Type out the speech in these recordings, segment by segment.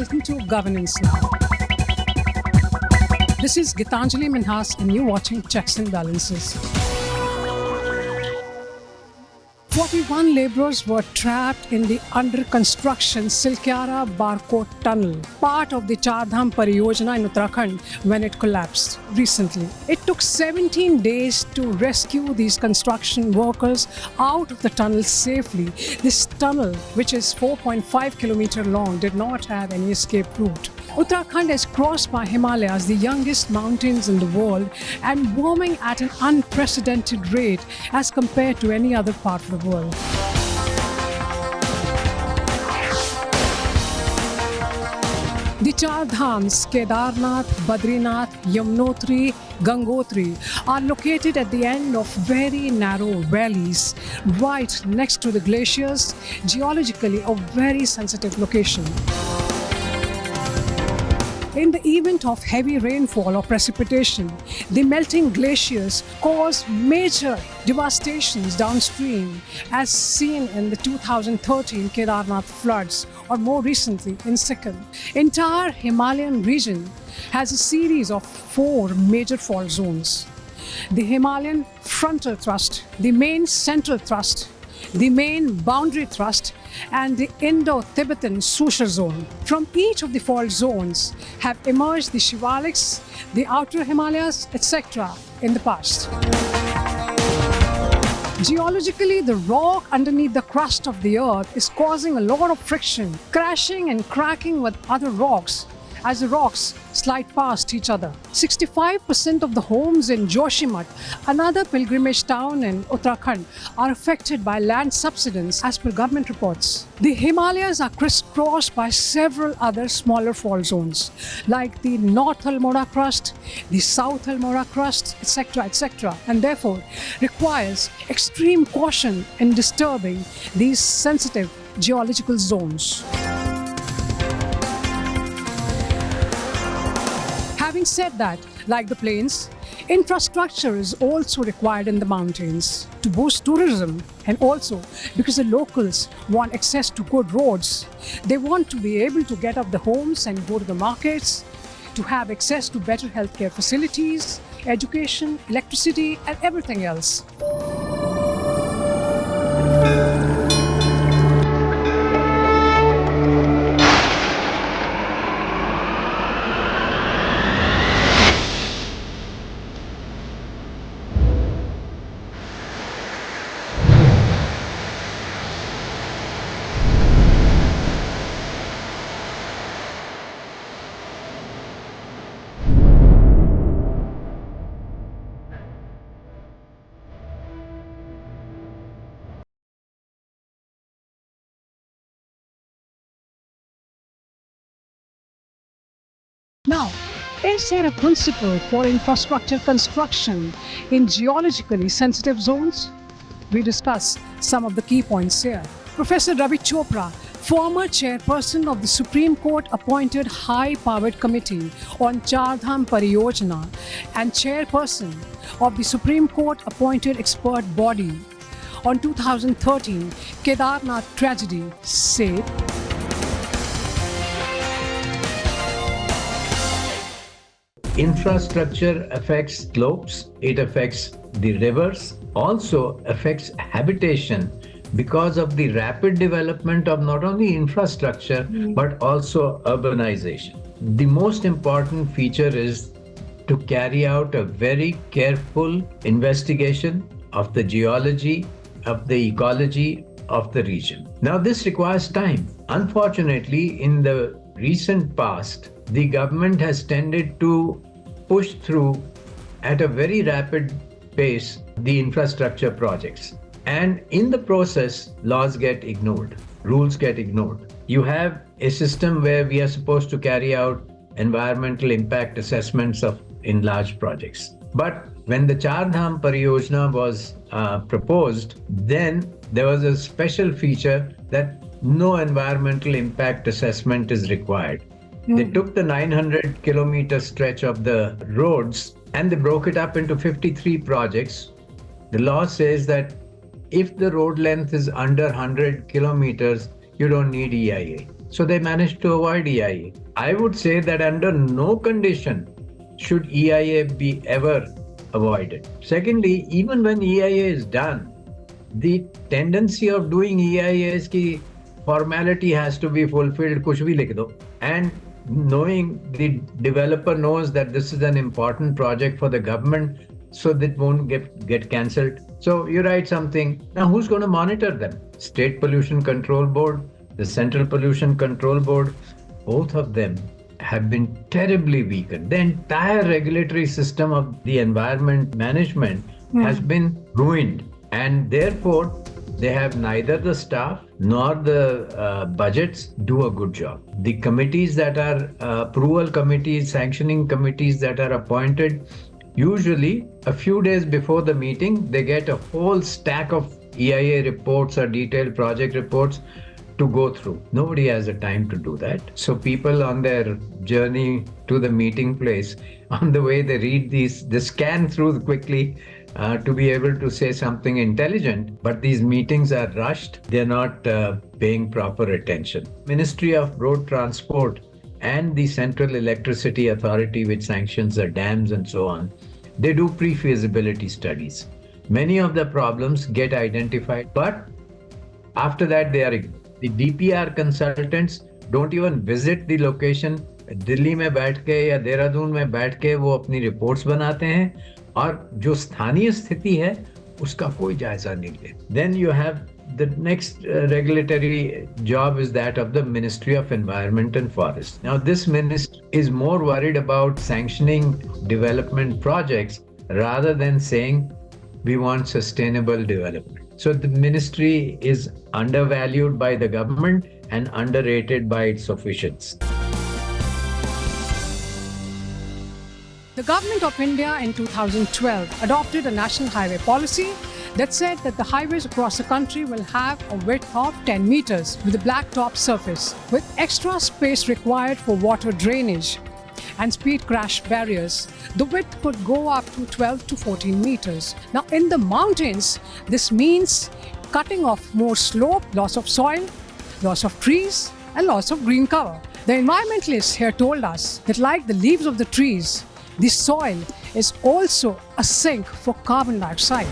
get into governance now. This is Gitanjali Minhas and you're watching Checks and Balances. 41 labourers were trapped in the under-construction Silkyara Barkot tunnel, part of the CharDham Pariyojana in Uttarakhand, when it collapsed recently. It took 17 days to rescue these construction workers out of the tunnel safely. This tunnel, which is 4.5 kilometers long, did not have any escape route. Uttarakhand is crossed by Himalayas, the youngest mountains in the world, and warming at an unprecedented rate as compared to any other part of the world. The CharDhams, Kedarnath, Badrinath, Yamunotri, Gangotri, are located at the end of very narrow valleys, right next to the glaciers, geologically a very sensitive location. In the event of heavy rainfall or precipitation, the melting glaciers cause major devastations downstream, as seen in the 2013 Kedarnath floods, or more recently in Sikkim. Entire Himalayan region has a series of 4 major fault zones: the Himalayan frontal thrust, the main central thrust, the main boundary thrust, and the Indo-Tibetan suture zone. From each of the fault zones have emerged the Shivaliks, the outer Himalayas, etc. in the past. Geologically, the rock underneath the crust of the earth is causing a lot of friction, crashing and cracking with other rocks as the rocks slide past each other. 65% of the homes in Joshimath, another pilgrimage town in Uttarakhand, are affected by land subsidence as per government reports. The Himalayas are crisscrossed by several other smaller fault zones, like the North Almora crust, the South Almora crust, etc., and therefore requires extreme caution in disturbing these sensitive geological zones. Having said that, like the plains, infrastructure is also required in the mountains to boost tourism, and also because the locals want access to good roads. They want to be able to get up the homes and go to the markets, to have access to better healthcare facilities, education, electricity, and everything else. Now, is there a principle for infrastructure construction in geologically sensitive zones? We discuss some of the key points here. Professor Ravi Chopra, former chairperson of the Supreme Court appointed high-powered committee on CharDham Pariyojana and chairperson of the Supreme Court appointed expert body on 2013 Kedarnath Tragedy, said, infrastructure affects slopes, it affects the rivers, also affects habitation because of the rapid development of not only infrastructure but also urbanization. The most important feature is to carry out a very careful investigation of the geology, of the ecology of the region. Now, this requires time. Unfortunately, in the recent past, the government has tended to push through at a very rapid pace the infrastructure projects. And in the process, laws get ignored, rules get ignored. You have a system where we are supposed to carry out environmental impact assessments in large projects. But when the CharDham Pariyojana was proposed, then there was a special feature that no environmental impact assessment is required. They took the 900-kilometer stretch of the roads and they broke it up into 53 projects. The law says that if the road length is under 100 kilometers, you don't need EIA. So they managed to avoid EIA. I would say that under no condition should EIA be ever avoided. Secondly, even when EIA is done, the tendency of doing EIA is ki formality has to be fulfilled, kuch bhi likh do. And knowing the developer knows that this is an important project for the government, so that won't get cancelled. So you write something. Now who's going to monitor them? State Pollution Control Board, the Central Pollution Control Board, both of them have been terribly weakened. The entire regulatory system of the environment management has been ruined. And therefore, they have neither the staff nor the budgets do a good job. The committees that are approval committees, sanctioning committees that are appointed, usually a few days before the meeting, they get a whole stack of EIA reports or detailed project reports to go through. Nobody has the time to do that. So people on their journey to the meeting place, on the way they read these, they scan through quickly to be able to say something intelligent. But these meetings are rushed. They're not paying proper attention. Ministry of Road Transport and the Central Electricity Authority, which sanctions the dams and so on, they do pre-feasibility studies. Many of the problems get identified, but after that they are ignored. The DPR consultants don't even visit the location. Delhi में बैठ के या देहरादून में बैठ के वो अपनी reports बनाते हैं और जो स्थानीय स्थिति है उसका कोई जायजा नहीं ले. Then you have the next regulatory job is that of the Ministry of Environment and Forest. Now this ministry is more worried about sanctioning development projects rather than saying we want sustainable development. So the ministry is undervalued by the government and underrated by its officials. The Government of India in 2012 adopted a national highway policy that said that the highways across the country will have a width of 10 meters with a blacktop surface, with extra space required for water drainage and speed crash barriers. The width could go up to 12 to 14 meters. Now in the mountains, this means cutting off more slope, loss of soil, loss of trees, and loss of green cover. The environmentalists here told us that like the leaves of the trees, the soil is also a sink for carbon dioxide.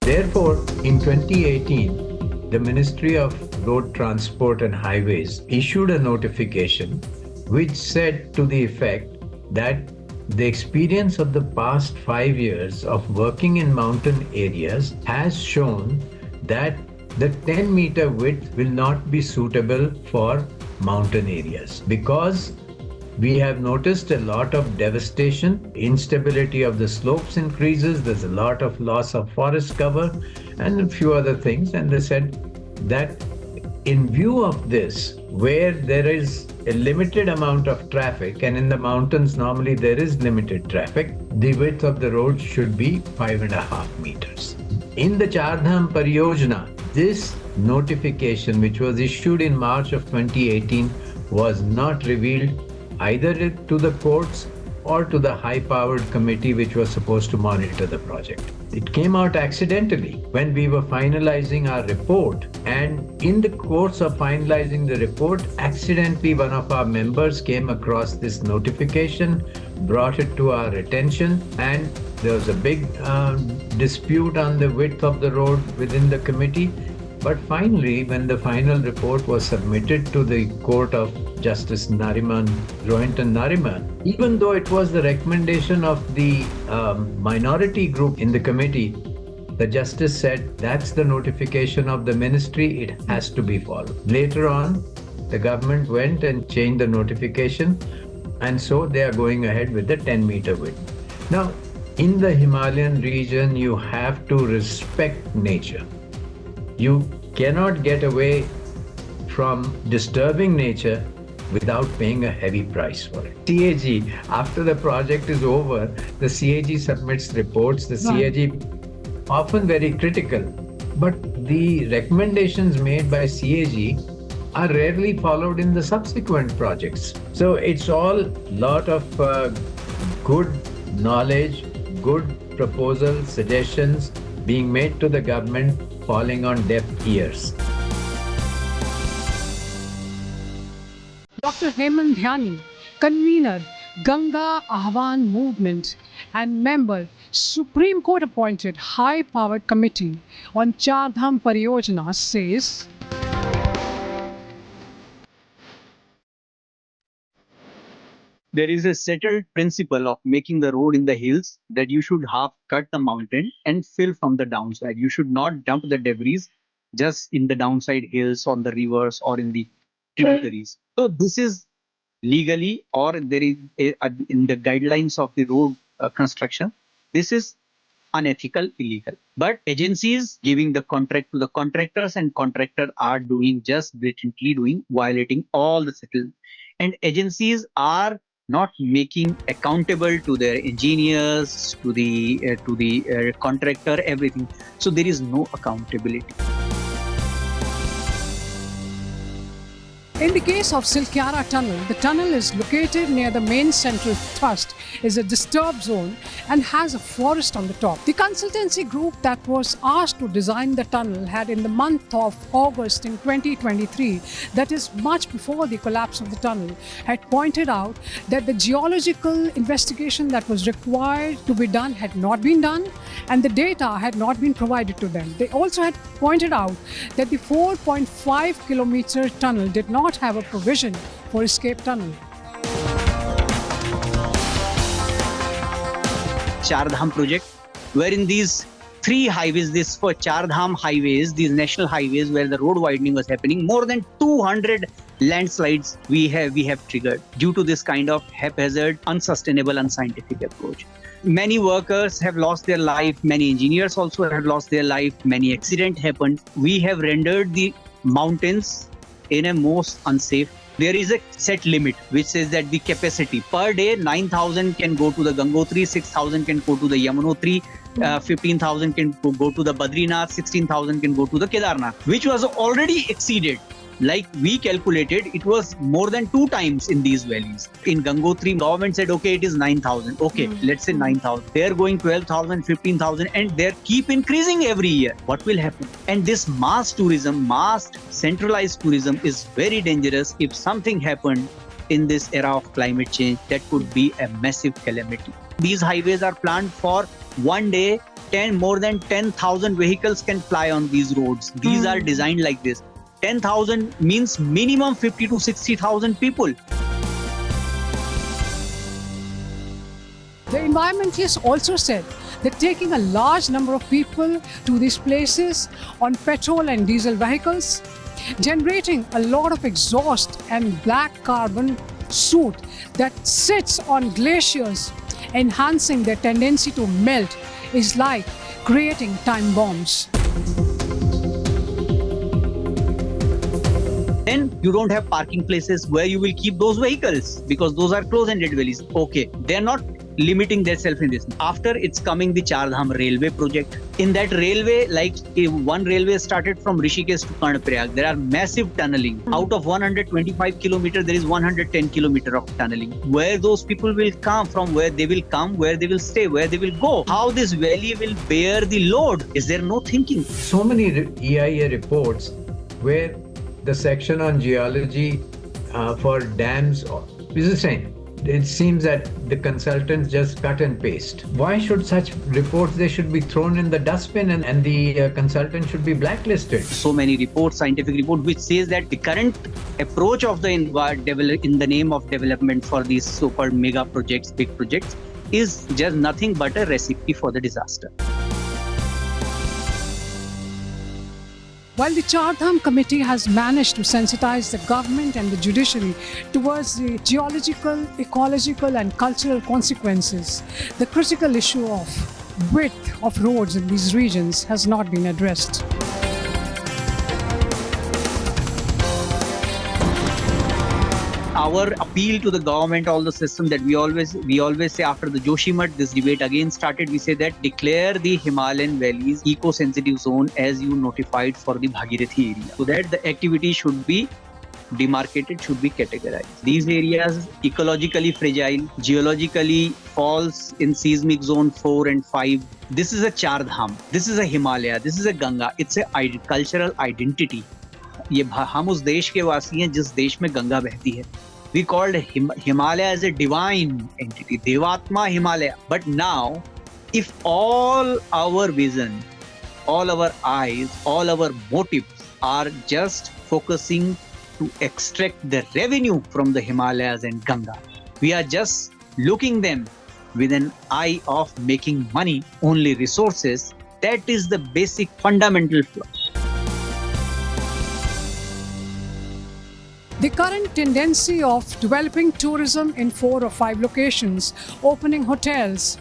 Therefore, in 2018, the Ministry of Road Transport and Highways issued a notification which said to the effect that the experience of the past 5 years of working in mountain areas has shown that the 10-meter width will not be suitable for mountain areas because we have noticed a lot of devastation, instability of the slopes increases, there's a lot of loss of forest cover and a few other things. And they said that in view of this, where there is a limited amount of traffic, and in the mountains normally there is limited traffic, the width of the road should be 5.5 meters. In the CharDham Pariyojana, this notification, which was issued in March of 2018, was not revealed either to the courts or to the high-powered committee which was supposed to monitor the project. It came out accidentally when we were finalizing our report, and in the course of finalizing the report, accidentally one of our members came across this notification, brought it to our attention, and there was a big dispute on the width of the road within the committee. But finally, when the final report was submitted to the Court of Justice Nariman, Rohinton Nariman, even though it was the recommendation of the minority group in the committee, the justice said that's the notification of the ministry, it has to be followed. Later on, the government went and changed the notification, and so they are going ahead with the 10-meter width. Now, in the Himalayan region, you have to respect nature. You cannot get away from disturbing nature without paying a heavy price for it. CAG, after the project is over, the CAG submits reports. The CAG, often very critical, but the recommendations made by CAG are rarely followed in the subsequent projects. So it's all lot of good knowledge, good proposals, suggestions being made to the government, falling on deaf ears. Dr. Hemant Dhyani, convener, Ganga Ahavan movement and member, Supreme Court appointed high-powered committee on CharDham Pariyojana says, there is a settled principle of making the road in the hills that you should half cut the mountain and fill from the downside. You should not dump the debris just in the downside hills, on the rivers, or in the tributaries. So this is legally, or there is in the guidelines of the road construction, this is unethical, illegal. But agencies giving the contract to the contractors, and contractors are doing just blatantly violating all the settled. And agencies are not making accountable to their engineers, to the contractor, everything. So there is no accountability. in the case of Silkyara Tunnel, the tunnel is located near the main central thrust, is a disturbed zone and has a forest on the top. The consultancy group that was asked to design the tunnel had in the month of August in 2023, that is much before the collapse of the tunnel, had pointed out that the geological investigation that was required to be done had not been done and the data had not been provided to them. They also had pointed out that the 4.5 kilometer tunnel did not have a provision for escape tunnel. CharDham project, wherein these three highways, this for CharDham highways, these national highways where the road widening was happening, more than 200 landslides we have triggered due to this kind of haphazard, unsustainable, unscientific approach. Many workers have lost their life, many engineers also have lost their life, many accidents happened. We have rendered the mountains in a most unsafe. There is a set limit which says that the capacity per day 9,000 can go to the Gangotri, 6,000 can go to the Yamunotri, 15,000 can go to the Badrinath, 16,000 can go to the Kedarnath, which was already exceeded. Like we calculated, it was more than 2 times in these valleys. In Gangotri, government said, okay, it is 9,000. Okay, let's say 9,000. They're going 12,000, 15,000, and they keep increasing every year. What will happen? And this mass tourism, mass centralized tourism is very dangerous. If something happened in this era of climate change, that could be a massive calamity. These highways are planned for one day, more than 10,000 vehicles can fly on these roads. These are designed like this. 10,000 means minimum 50 to 60,000 people. The environmentalists also said that taking a large number of people to these places on petrol and diesel vehicles, generating a lot of exhaust and black carbon soot that sits on glaciers, enhancing their tendency to melt, is like creating time bombs. Then you don't have parking places where you will keep those vehicles because those are close-ended valleys. Okay, they're not limiting themselves in this. After it's coming the CharDham railway project. In that railway, like one railway started from Rishikesh to Karnataka, there are massive tunneling. Out of 125 kilometers, there is 110 kilometers of tunneling. Where those people will come from, where they will come, where they will stay, where they will go, how this valley will bear the load. Is there no thinking? So many EIA reports where the section on geology for dams is the same. It seems that the consultants just cut and paste. Why should such reports, they should be thrown in the dustbin and the consultant should be blacklisted? So many reports, scientific reports, which says that the current approach of the in the name of development for these so-called mega projects, big projects, is just nothing but a recipe for the disaster. While the CharDham committee has managed to sensitize the government and the judiciary towards the geological, ecological and cultural consequences, the critical issue of width of roads in these regions has not been addressed. Our appeal to the government, all the system that we always say after the Joshimath, this debate again started, we say that declare the Himalayan valleys eco-sensitive zone as you notified for the Bhagirathi area. So that the activity should be demarcated, should be categorized. These areas ecologically fragile, geologically falls in seismic zone 4 and 5. This is a CharDham, this is a Himalaya, this is a Ganga. It's a cultural identity. ये हम उस देश के वासी हैं जिस देश में गंगा बहती है. We called Himalaya as a divine entity, Devatma Himalaya. But now, if all our vision, all our eyes, all our motives are just focusing to extract the revenue from the Himalayas and Ganga, we are just looking them with an eye of making money, only resources. That is the basic fundamental flaw. The current tendency of developing tourism in 4 or 5 locations, opening hotels,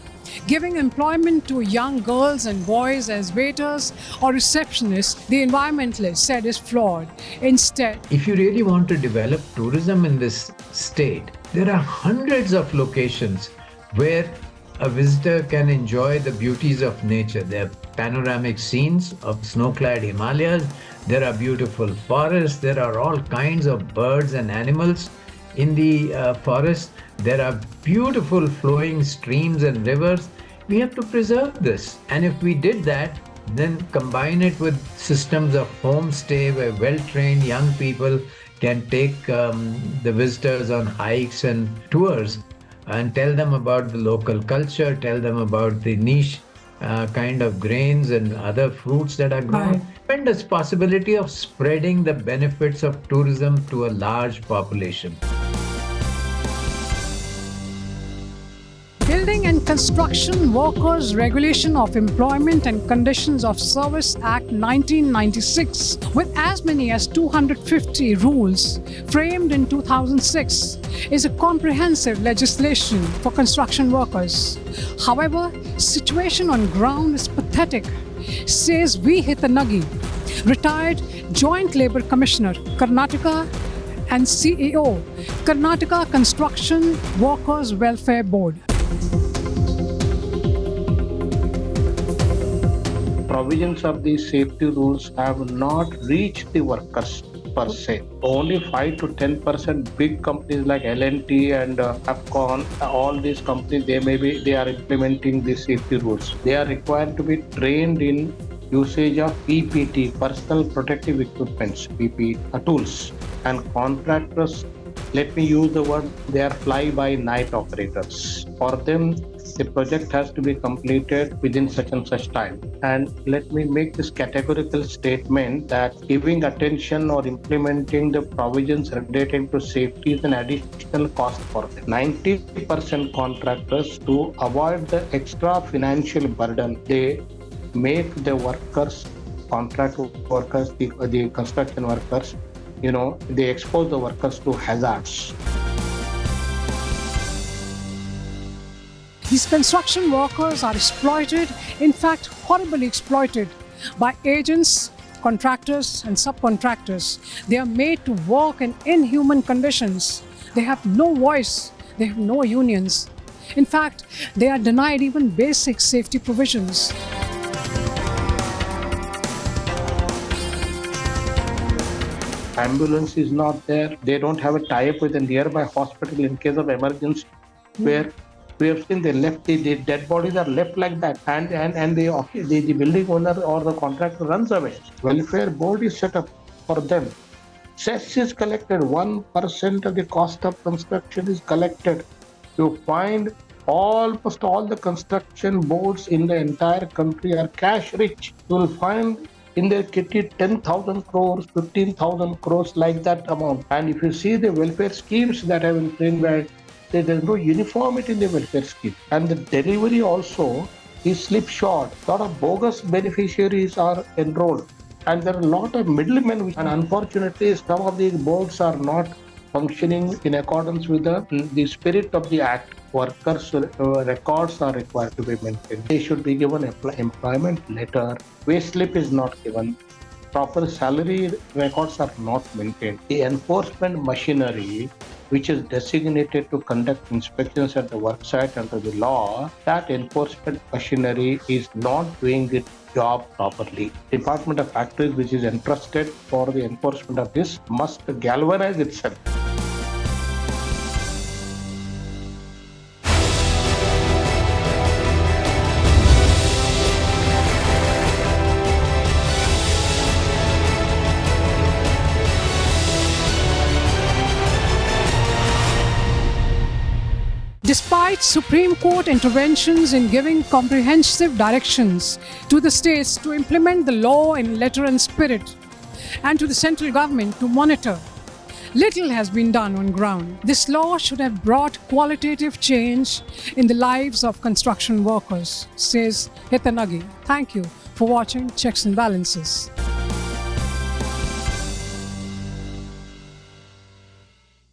giving employment to young girls and boys as waiters or receptionists, the environmentalists said is flawed. Instead, if you really want to develop tourism in this state, there are hundreds of locations where a visitor can enjoy the beauties of nature. There are panoramic scenes of snow-clad Himalayas. There are beautiful forests. There are all kinds of birds and animals in the forest. There are beautiful flowing streams and rivers. We have to preserve this. And if we did that, then combine it with systems of homestay where well-trained young people can take the visitors on hikes and tours and tell them about the local culture, tell them about the niche kind of grains and other fruits that are grown. Right. Tremendous possibility of spreading the benefits of tourism to a large population. Building and Construction Workers Regulation of Employment and Conditions of Service Act 1996, with as many as 250 rules framed in 2006, is a comprehensive legislation for construction workers. However, situation on ground is pathetic, says V. Hittanagi, retired Joint Labour Commissioner, Karnataka, and CEO, Karnataka Construction Workers Welfare Board. Provisions of these safety rules have not reached the workers per se. Only 5 to 10% big companies like L&T and Afcon, all these companies, they are implementing these safety rules. They are required to be trained in usage of PPT, personal protective equipments, PP tools, and contractors. Let me use the word, they are fly-by-night operators. For them, the project has to be completed within such and such time. And let me make this categorical statement that giving attention or implementing the provisions relating to safety is an additional cost for them. 90% contractors, to avoid the extra financial burden, they make the workers, contract workers, the construction workers, they expose the workers to hazards. These construction workers are exploited, in fact, horribly exploited by agents, contractors, and subcontractors. They are made to work in inhuman conditions. They have no voice. They have no unions. In fact, they are denied even basic safety provisions. Ambulance is not there. They don't have a tie-up with a nearby hospital in case of emergency, where we have seen the dead bodies are left like that, and the building owner or the contractor runs away. Welfare board is set up for them. Cess is collected. 1% of the cost of construction is collected. You find almost all the construction boards in the entire country are cash rich. You will find in their kitty 10,000 crores, 15,000 crores, like that amount. And if you see the welfare schemes that have been framed, there's no uniformity in the welfare scheme. And the delivery also is slipshod. A lot of bogus beneficiaries are enrolled. And there are a lot of middlemen, and unfortunately some of these boards are not functioning in accordance with the spirit of the Act. Workers' records are required to be maintained. They should be given employment letter. Wage slip is not given. Proper salary records are not maintained. The enforcement machinery which is designated to conduct inspections at the work site under the law, that enforcement machinery is not doing its job properly. Department of Factories, which is entrusted for the enforcement of this, must galvanize itself. Despite Supreme Court interventions in giving comprehensive directions to the states to implement the law in letter and spirit, and to the central government to monitor, little has been done on ground. This law should have brought qualitative change in the lives of construction workers, says Hittanagi. Thank you for watching Checks and Balances.